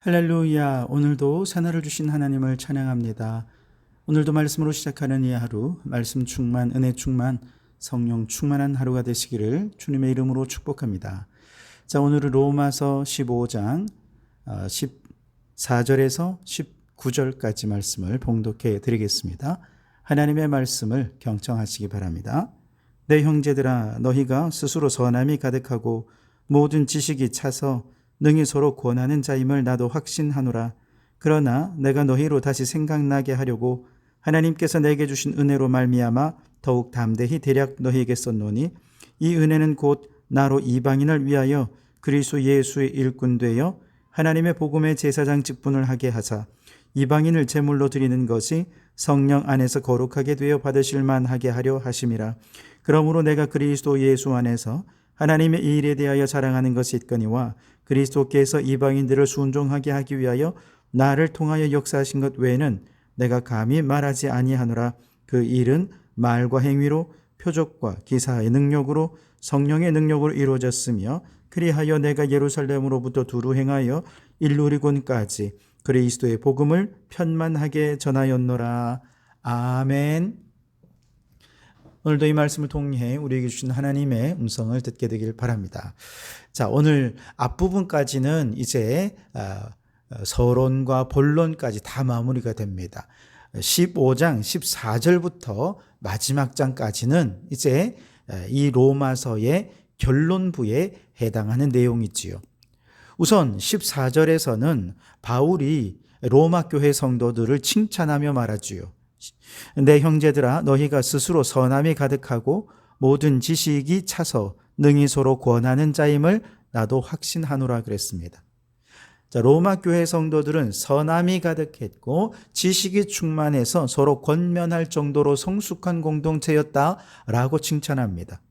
할렐루야. 오늘도 새날을 주신 하나님을 찬양합니다. 오늘도 말씀으로 시작하는 이 하루, 말씀 충만, 은혜 충만, 성령 충만한 하루가 되시기를 주님의 이름으로 축복합니다. 자, 오늘은 로마서 15장 14절에서 19절까지 말씀을 봉독해 드리겠습니다. 하나님의 말씀을 경청하시기 바랍니다. 내 형제들아, 너희가 스스로 선함이 가득하고 모든 지식이 차서 능히 서로 권하는 자임을 나도 확신하노라. 그러나 내가 너희로 다시 생각나게 하려고 하나님께서 내게 주신 은혜로 말미암아 더욱 담대히 대략 너희에게 썼노니, 이 은혜는 곧 나로 이방인을 위하여 그리스도 예수의 일꾼 되어 하나님의 복음의 제사장 직분을 하게 하사 이방인을 제물로 드리는 것이 성령 안에서 거룩하게 되어 받으실 만하게 하려 하심이라. 그러므로 내가 그리스도 예수 안에서 하나님의 이 일에 대하여 자랑하는 것이 있거니와 그리스도께서 이방인들을 순종하게 하기 위하여 나를 통하여 역사하신 것 외에는 내가 감히 말하지 아니하노라. 그 일은 말과 행위로 표적과 기사의 능력으로 성령의 능력으로 이루어졌으며, 그리하여 내가 예루살렘으로부터 두루 행하여 일루리곤까지 그리스도의 복음을 편만하게 전하였노라. 아멘. 오늘도 이 말씀을 통해 우리에게 주신 하나님의 음성을 듣게 되길 바랍니다. 자, 오늘 앞부분까지는 이제 서론과 본론까지 다 마무리가 됩니다. 15장 14절부터 마지막 장까지는 이제 이 로마서의 결론부에 해당하는 내용이지요. 우선 14절에서는 바울이 로마 교회 성도들을 칭찬하며 말하지요. 내 형제들아, 너희가 스스로 선함이 가득하고 모든 지식이 차서 능히 서로 권하는 자임을 나도 확신하노라 그랬습니다. 자, 로마 교회 성도들은 선함이 가득했고 지식이 충만해서 서로 권면할 정도로 성숙한 공동체였다라고 칭찬합니다.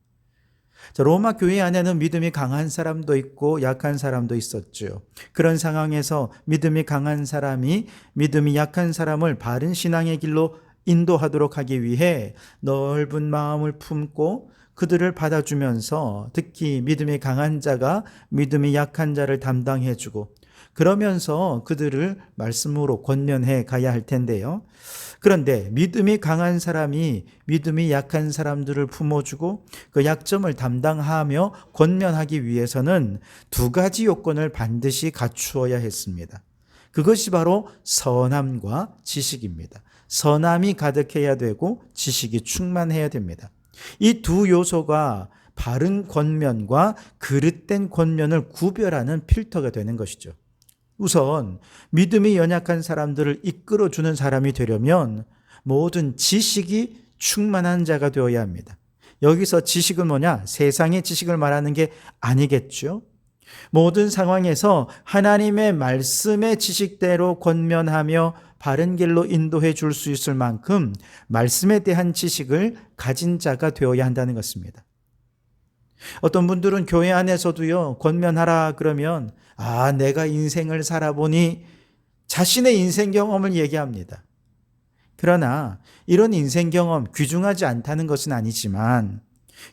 자, 로마 교회 안에는 믿음이 강한 사람도 있고 약한 사람도 있었죠. 그런 상황에서 믿음이 강한 사람이 믿음이 약한 사람을 바른 신앙의 길로 인도하도록 하기 위해 넓은 마음을 품고 그들을 받아주면서, 특히 믿음이 강한 자가 믿음이 약한 자를 담당해주고 그러면서 그들을 말씀으로 권면해 가야 할 텐데요. 그런데 믿음이 강한 사람이 믿음이 약한 사람들을 품어주고 그 약점을 담당하며 권면하기 위해서는 두 가지 요건을 반드시 갖추어야 했습니다. 그것이 바로 선함과 지식입니다. 선함이 가득해야 되고 지식이 충만해야 됩니다. 이 두 요소가 바른 권면과 그릇된 권면을 구별하는 필터가 되는 것이죠. 우선 믿음이 연약한 사람들을 이끌어주는 사람이 되려면 모든 지식이 충만한 자가 되어야 합니다. 여기서 지식은 뭐냐? 세상의 지식을 말하는 게 아니겠죠. 모든 상황에서 하나님의 말씀의 지식대로 권면하며 바른 길로 인도해 줄 수 있을 만큼 말씀에 대한 지식을 가진 자가 되어야 한다는 것입니다. 어떤 분들은 교회 안에서도요, 권면하라 그러면 내가 인생을 살아보니 자신의 인생 경험을 얘기합니다. 그러나 이런 인생 경험 귀중하지 않다는 것은 아니지만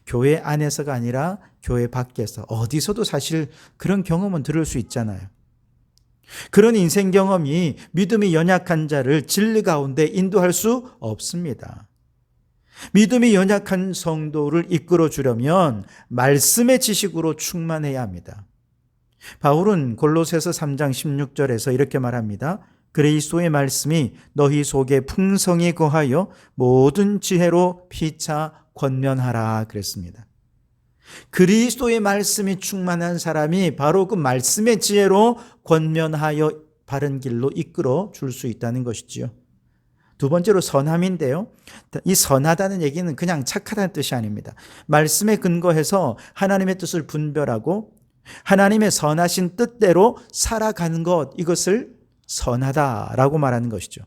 교회 안에서가 아니라 교회 밖에서 어디서도 사실 그런 경험은 들을 수 있잖아요. 그런 인생 경험이 믿음이 연약한 자를 진리 가운데 인도할 수 없습니다. 믿음이 연약한 성도를 이끌어 주려면 말씀의 지식으로 충만해야 합니다. 바울은 골로새서 3장 16절에서 이렇게 말합니다. 그리스도의 말씀이 너희 속에 풍성히 거하여 모든 지혜로 피차 권면하라 그랬습니다. 그리스도의 말씀이 충만한 사람이 바로 그 말씀의 지혜로 권면하여 바른 길로 이끌어 줄 수 있다는 것이지요. 두 번째로 선함인데요. 이 선하다는 얘기는 그냥 착하다는 뜻이 아닙니다. 말씀에 근거해서 하나님의 뜻을 분별하고 하나님의 선하신 뜻대로 살아가는 것, 이것을 선하다라고 말하는 것이죠.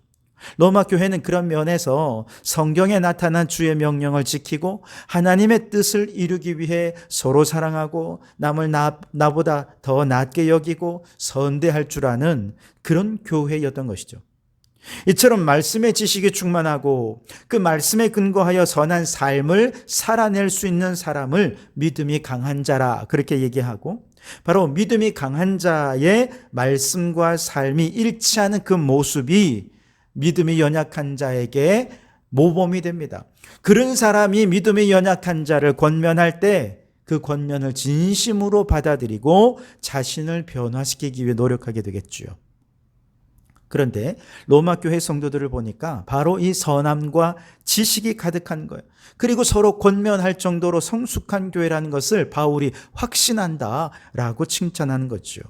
로마 교회는 그런 면에서 성경에 나타난 주의 명령을 지키고 하나님의 뜻을 이루기 위해 서로 사랑하고 남을 나보다 더 낫게 여기고 선대할 줄 아는 그런 교회였던 것이죠. 이처럼 말씀의 지식이 충만하고 그 말씀에 근거하여 선한 삶을 살아낼 수 있는 사람을 믿음이 강한 자라 그렇게 얘기하고, 바로 믿음이 강한 자의 말씀과 삶이 일치하는 그 모습이 믿음이 연약한 자에게 모범이 됩니다. 그런 사람이 믿음이 연약한 자를 권면할 때 그 권면을 진심으로 받아들이고 자신을 변화시키기 위해 노력하게 되겠죠. 그런데 로마 교회 성도들을 보니까 바로 이 선함과 지식이 가득한 거예요. 그리고 서로 권면할 정도로 성숙한 교회라는 것을 바울이 확신한다라고 칭찬하는 거죠.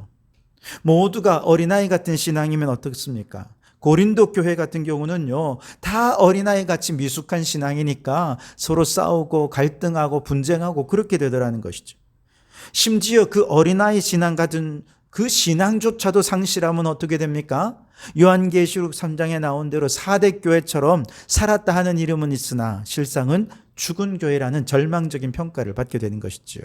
모두가 어린아이 같은 신앙이면 어떻습니까? 고린도 교회 같은 경우는요, 다 어린아이 같이 미숙한 신앙이니까 서로 싸우고 갈등하고 분쟁하고 그렇게 되더라는 것이죠. 심지어 그 어린아이 신앙 같은 그 신앙조차도 상실하면 어떻게 됩니까? 요한계시록 3장에 나온 대로 4대 교회처럼 살았다 하는 이름은 있으나 실상은 죽은 교회라는 절망적인 평가를 받게 되는 것이지요.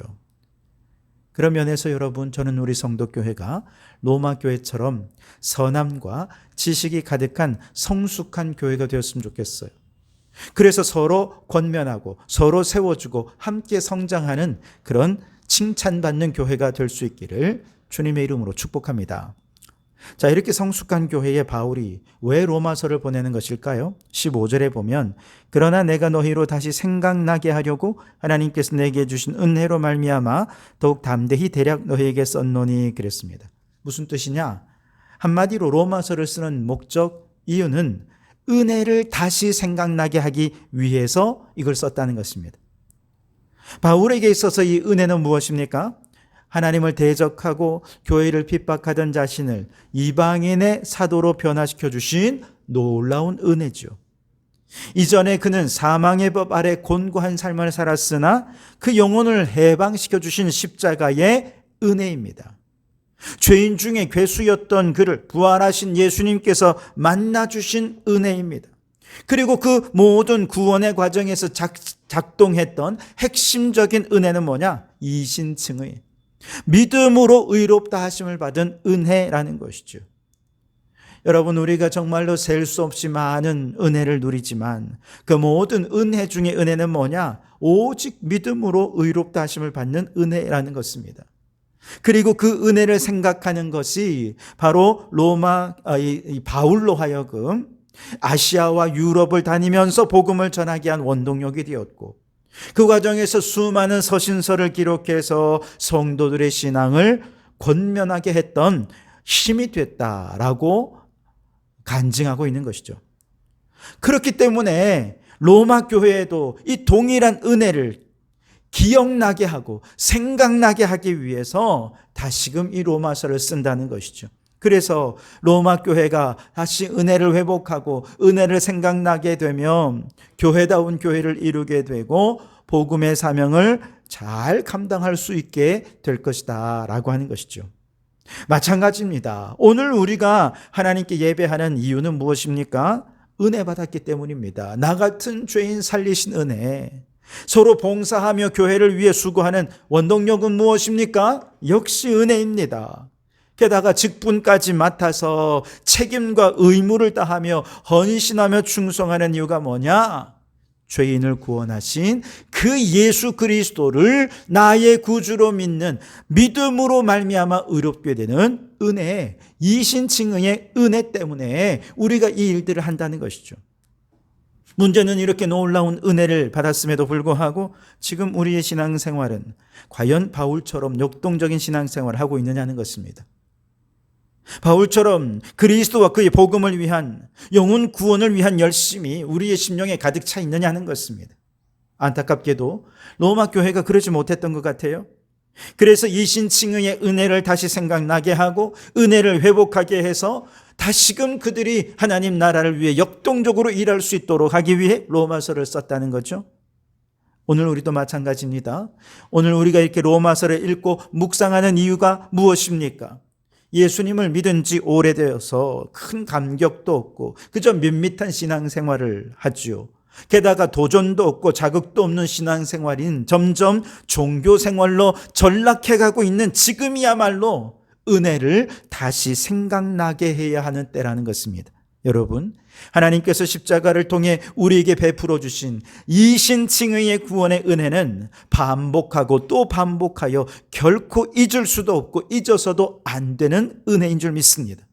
그런 면에서 여러분, 저는 우리 성도교회가 로마 교회처럼 선함과 지식이 가득한 성숙한 교회가 되었으면 좋겠어요. 그래서 서로 권면하고 서로 세워주고 함께 성장하는 그런 칭찬받는 교회가 될 수 있기를 주님의 이름으로 축복합니다. 자, 이렇게 성숙한 교회에 바울이 왜 로마서를 보내는 것일까요? 15절에 보면 그러나 내가 너희로 다시 생각나게 하려고 하나님께서 내게 주신 은혜로 말미암아 더욱 담대히 대략 너희에게 썼노니 그랬습니다. 무슨 뜻이냐? 한마디로 로마서를 쓰는 목적, 이유는 은혜를 다시 생각나게 하기 위해서 이걸 썼다는 것입니다. 바울에게 있어서 이 은혜는 무엇입니까? 하나님을 대적하고 교회를 핍박하던 자신을 이방인의 사도로 변화시켜 주신 놀라운 은혜죠. 이전에 그는 사망의 법 아래 곤고한 삶을 살았으나 그 영혼을 해방시켜 주신 십자가의 은혜입니다. 죄인 중에 괴수였던 그를 부활하신 예수님께서 만나주신 은혜입니다. 그리고 그 모든 구원의 과정에서 작동했던 핵심적인 은혜는 뭐냐? 이신칭의 믿음으로 의롭다 하심을 받은 은혜라는 것이죠. 여러분, 우리가 정말로 셀 수 없이 많은 은혜를 누리지만 그 모든 은혜 중에 은혜는 뭐냐? 오직 믿음으로 의롭다 하심을 받는 은혜라는 것입니다. 그리고 그 은혜를 생각하는 것이 바로 바울로 하여금 아시아와 유럽을 다니면서 복음을 전하게 한 원동력이 되었고, 그 과정에서 수많은 서신서를 기록해서 성도들의 신앙을 권면하게 했던 힘이 됐다라고 간증하고 있는 것이죠. 그렇기 때문에 로마 교회에도 이 동일한 은혜를 기억나게 하고 생각나게 하기 위해서 다시금 이 로마서를 쓴다는 것이죠. 그래서 로마 교회가 다시 은혜를 회복하고 은혜를 생각나게 되면 교회다운 교회를 이루게 되고 복음의 사명을 잘 감당할 수 있게 될 것이다 라고 하는 것이죠. 마찬가지입니다. 오늘 우리가 하나님께 예배하는 이유는 무엇입니까? 은혜 받았기 때문입니다. 나 같은 죄인 살리신 은혜. 서로 봉사하며 교회를 위해 수고하는 원동력은 무엇입니까? 역시 은혜입니다. 게다가 직분까지 맡아서 책임과 의무를 다하며 헌신하며 충성하는 이유가 뭐냐? 죄인을 구원하신 그 예수 그리스도를 나의 구주로 믿는 믿음으로 말미암아 의롭게 되는 은혜, 이신칭의의 은혜 때문에 우리가 이 일들을 한다는 것이죠. 문제는 이렇게 놀라운 은혜를 받았음에도 불구하고 지금 우리의 신앙생활은 과연 바울처럼 역동적인 신앙생활을 하고 있느냐는 것입니다. 바울처럼 그리스도와 그의 복음을 위한 영혼 구원을 위한 열심이 우리의 심령에 가득 차 있느냐는 것입니다. 안타깝게도 로마 교회가 그러지 못했던 것 같아요. 그래서 이신칭의의 은혜를 다시 생각나게 하고 은혜를 회복하게 해서 다시금 그들이 하나님 나라를 위해 역동적으로 일할 수 있도록 하기 위해 로마서를 썼다는 거죠. 오늘 우리도 마찬가지입니다. 오늘 우리가 이렇게 로마서를 읽고 묵상하는 이유가 무엇입니까? 예수님을 믿은 지 오래되어서 큰 감격도 없고 그저 밋밋한 신앙생활을 하지요. 게다가 도전도 없고 자극도 없는 신앙생활인 점점 종교생활로 전락해가고 있는 지금이야말로 은혜를 다시 생각나게 해야 하는 때라는 것입니다. 여러분, 하나님께서 십자가를 통해 우리에게 베풀어 주신 이신칭의의 구원의 은혜는 반복하고 또 반복하여 결코 잊을 수도 없고 잊어서도 안 되는 은혜인 줄 믿습니다.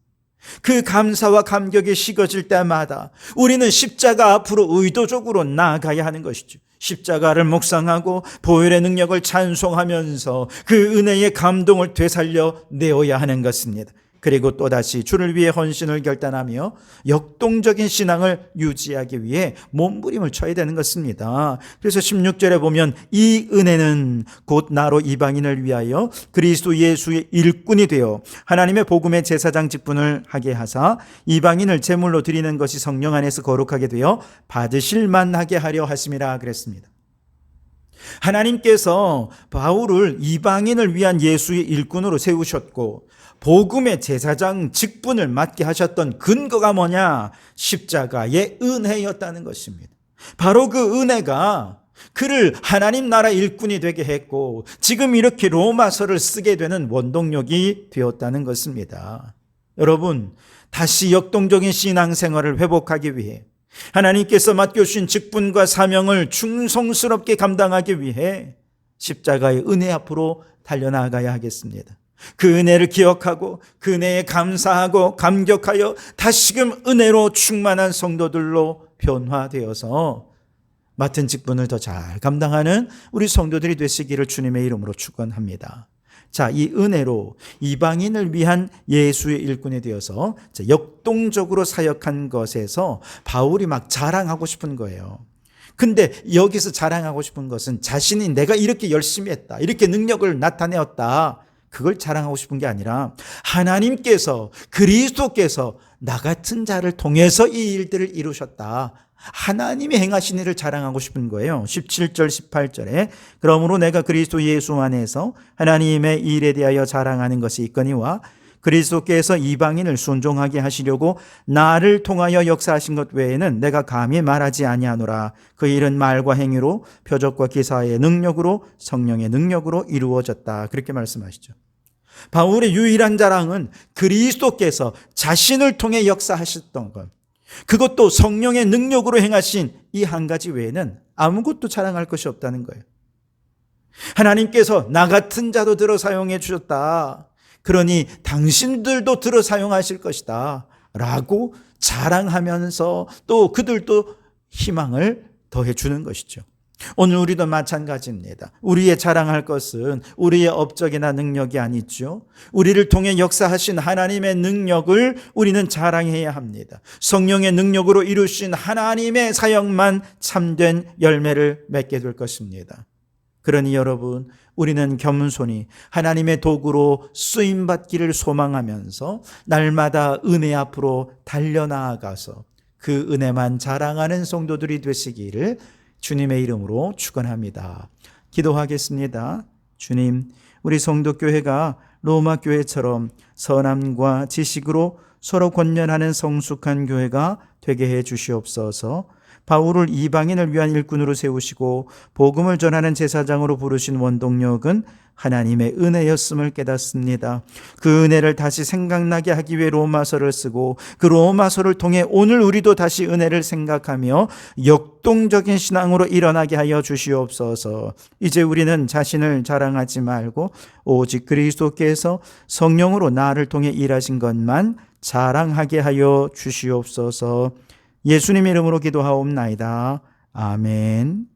그 감사와 감격이 식어질 때마다 우리는 십자가 앞으로 의도적으로 나아가야 하는 것이죠. 십자가를 묵상하고 보혈의 능력을 찬송하면서 그 은혜의 감동을 되살려 내어야 하는 것입니다. 그리고 또다시 주를 위해 헌신을 결단하며 역동적인 신앙을 유지하기 위해 몸부림을 쳐야 되는 것입니다. 그래서 16절에 보면 이 은혜는 곧 나로 이방인을 위하여 그리스도 예수의 일꾼이 되어 하나님의 복음의 제사장 직분을 하게 하사 이방인을 제물로 드리는 것이 성령 안에서 거룩하게 되어 받으실 만하게 하려 하심이라 그랬습니다. 하나님께서 바울을 이방인을 위한 예수의 일꾼으로 세우셨고 복음의 제사장 직분을 맡게 하셨던 근거가 뭐냐? 십자가의 은혜였다는 것입니다. 바로 그 은혜가 그를 하나님 나라 일꾼이 되게 했고 지금 이렇게 로마서를 쓰게 되는 원동력이 되었다는 것입니다. 여러분, 다시 역동적인 신앙생활을 회복하기 위해 하나님께서 맡겨주신 직분과 사명을 충성스럽게 감당하기 위해 십자가의 은혜 앞으로 달려나가야 하겠습니다. 그 은혜를 기억하고 그 은혜에 감사하고 감격하여 다시금 은혜로 충만한 성도들로 변화되어서 맡은 직분을 더 잘 감당하는 우리 성도들이 되시기를 주님의 이름으로 축원합니다. 자, 이 은혜로 이방인을 위한 예수의 일꾼이 되어서 역동적으로 사역한 것에서 바울이 막 자랑하고 싶은 거예요. 근데 여기서 자랑하고 싶은 것은 자신이 내가 이렇게 열심히 했다, 이렇게 능력을 나타내었다, 그걸 자랑하고 싶은 게 아니라 하나님께서, 그리스도께서 나 같은 자를 통해서 이 일들을 이루셨다, 하나님이 행하신 일을 자랑하고 싶은 거예요. 17절 18절에 그러므로 내가 그리스도 예수 안에서 하나님의 일에 대하여 자랑하는 것이 있거니와 그리스도께서 이방인을 순종하게 하시려고 나를 통하여 역사하신 것 외에는 내가 감히 말하지 아니하노라. 그 일은 말과 행위로 표적과 기사의 능력으로 성령의 능력으로 이루어졌다. 그렇게 말씀하시죠. 바울의 유일한 자랑은 그리스도께서 자신을 통해 역사하셨던 것, 그것도 성령의 능력으로 행하신 이 한 가지 외에는 아무것도 자랑할 것이 없다는 거예요. 하나님께서 나 같은 자도 들어 사용해 주셨다, 그러니 당신들도 들어 사용하실 것이다 라고 자랑하면서 또 그들도 희망을 더해 주는 것이죠. 오늘 우리도 마찬가지입니다. 우리의 자랑할 것은 우리의 업적이나 능력이 아니죠. 우리를 통해 역사하신 하나님의 능력을 우리는 자랑해야 합니다. 성령의 능력으로 이루신 하나님의 사역만 참된 열매를 맺게 될 것입니다. 그러니 여러분, 우리는 겸손히 하나님의 도구로 쓰임받기를 소망하면서 날마다 은혜 앞으로 달려나아가서 그 은혜만 자랑하는 성도들이 되시기를 주님의 이름으로 축원합니다. 기도하겠습니다. 주님, 우리 성도교회가 로마 교회처럼 선함과 지식으로 서로 권면하는 성숙한 교회가 되게 해 주시옵소서. 바울을 이방인을 위한 일꾼으로 세우시고 복음을 전하는 제사장으로 부르신 원동력은 하나님의 은혜였음을 깨닫습니다. 그 은혜를 다시 생각나게 하기 위해 로마서를 쓰고 그 로마서를 통해 오늘 우리도 다시 은혜를 생각하며 역동적인 신앙으로 일어나게 하여 주시옵소서. 이제 우리는 자신을 자랑하지 말고 오직 그리스도께서 성령으로 나를 통해 일하신 것만 자랑하게 하여 주시옵소서. 예수님 이름으로 기도하옵나이다. 아멘.